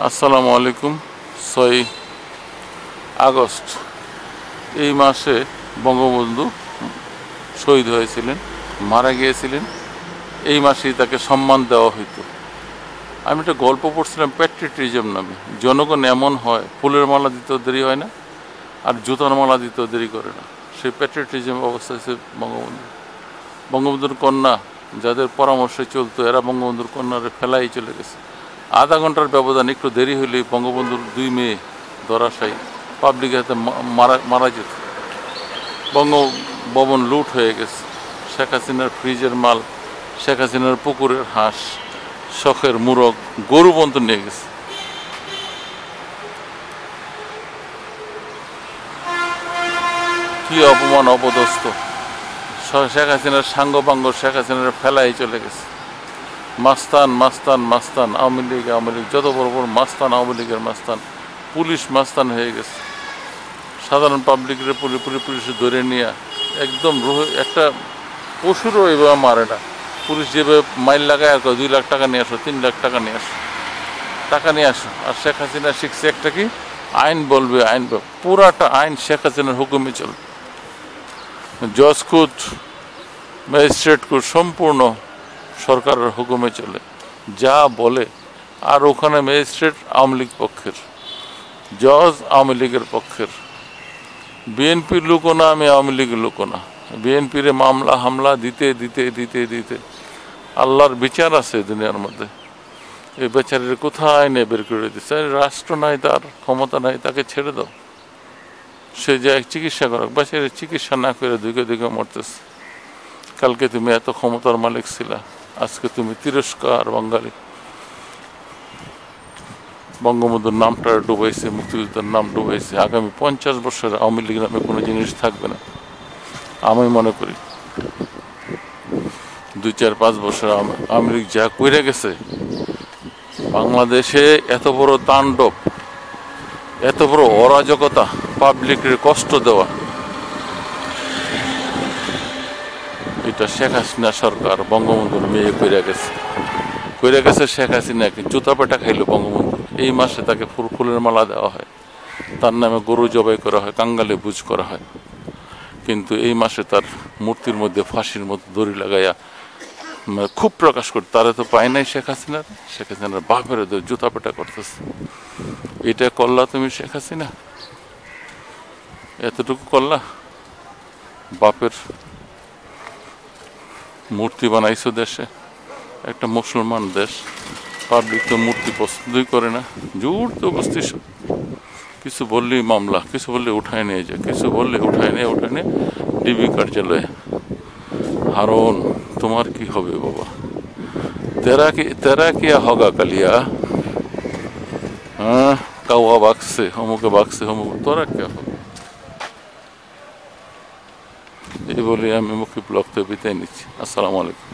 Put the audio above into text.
আসসালামু আলাইকুম। 6 আগস্ট এই মাসে বঙ্গবন্ধু শহীদ হয়েছিলেন, মারা গিয়েছিলেন। এই মাসেই তাকে সম্মান দেওয়া হইতো। আমি একটা গল্প পড়ছিলাম প্যাট্রিয়টিজম নামে। জনগণ এমন হয়, ফুলের মালা দিতেও দেরি হয় না, আর জুতার মালা দিতেও দেরি করে না। সেই প্যাট্রিয়টিজম অবস্থা হচ্ছে বঙ্গবন্ধুর কন্যা যাদের পরামর্শে চলতো, এরা বঙ্গবন্ধুর কন্যারে ফেলাই চলে গেছে। আধা ঘন্টার ব্যবধান, একটু দেরি হলেই বঙ্গবন্ধুর 2 মেয়ে ধরাশায়ী, পাবলিকের হাতে মারা যেত। বঙ্গভবন লুট হয়ে গেছে। শেখ হাসিনার ফ্রিজের মাল, শেখ হাসিনার পুকুরের হাঁস, শখের মুরগ, গরু পর্যন্ত নিয়ে গেছে। কি অপমান, অপদস্থ! শেখ হাসিনার সাঙ্গপাঙ্গ শেখ হাসিনার ফেলাই চলে গেছে। মাস্তান মাস্তান মাস্তান, আওয়ামী লীগ যত বড় বড় মাস্তান, আওয়ামী লীগের মাস্তান, পুলিশ মাস্তান হয়ে গেছে। সাধারণ পাবলিকের পুলিশ ধরে নিয়ে একদম একটা পশুরও এভাবে মারে না। পুলিশ যেভাবে মাইল লাগায় আর 2 লাখ টাকা নিয়ে আসো, 3 লাখ টাকা নিয়ে আসো, টাকা নিয়ে আসো। আর শেখ হাসিনা শিখছে একটা কি, আইন বলবে, পুরাটা আইন শেখ হাসিনার হুকুমে চলবে। জজ কোর্ট, ম্যাজিস্ট্রেট কোর্ট সম্পূর্ণ সরকারের হুকুমে চলে, যা বলে। আর ওখানে ম্যাজিস্ট্রেট আওয়ামী লীগ পক্ষের, জজ আওয়ামী লীগের পক্ষের। বিএনপির লোকও না, আমি আওয়ামী লীগের লোকও না। বিএনপির মামলা হামলা দিতে দিতে দিতে দিতে আল্লাহর বিচার আছে দুনিয়ার মধ্যে। এই বেচারের কোথায় নিয়ে বের করে দিচ্ছে। রাষ্ট্র নাই, তার ক্ষমতা নাই, তাকে ছেড়ে দাও, সে যায় চিকিৎসা করো। বেচারে চিকিৎসা না করে দুঃখে দুঃখে মরতেছে। কালকে তুমি এত ক্ষমতার মালিক ছিলা, আজকে তুমি তিরস্কার বাঙালি। বঙ্গবন্ধুর নামটা ডুবাইছে, মুক্তিযুদ্ধের নাম ডুবাইছে। আগামী 50 বছর আওয়ামী লীগ নামে কোনো জিনিস থাকবে না। আমি মনে করি 2-4-5 বছর আওয়ামী লীগ যা কইরা গেছে, বাংলাদেশে এত বড় তাণ্ডব, এত বড় অরাজকতা, পাবলিকের কষ্ট দেওয়া, এটা শেখ হাসিনা সরকার বঙ্গবন্ধুর মেয়ে কইরা গেছে। শেখ হাসিনাকে জুতা পেটা খাইলো বঙ্গবন্ধু। এই মাসে তাকে ফুলের মালা দেওয়া হয়, তার নামে গরু জবাই করা হয়, কাঙ্গালে বুঝ করা হয়। কিন্তু এই মাসে তার মূর্তির মধ্যে ফাঁসির মতো দড়ি লাগাইয়া খুব প্রকাশ করতে, তারা তো পায় নাই শেখ হাসিনার বাপের জুতা পেটা করতেছে। এটা করলা তুমি শেখ হাসিনা, এতটুকু করলা? বাপের মূর্তি বানাইছো দেশে, একটা মুসলমান দেশ, পাবলিক তো মূর্তি পছন্দই করে না। জোর তো বস্তিস, কিছু বললেই মামলা, কিছু বললে উঠায় নিয়ে যায়, কিছু বললে উঠায় নিয়ে ডিবি কার্যালয়ে। হারুন, তোমার কি হবে বাবা? তেরা কি হগা কালিয়া? হ্যাঁ, কাউয়া বাগছে, অমুকে বাগছে, তোরা কে হবে? এই বলে আমি মুখী ব্লগ থেকে বিদায় নিচ্ছি। আসসালামু আলাইকুম।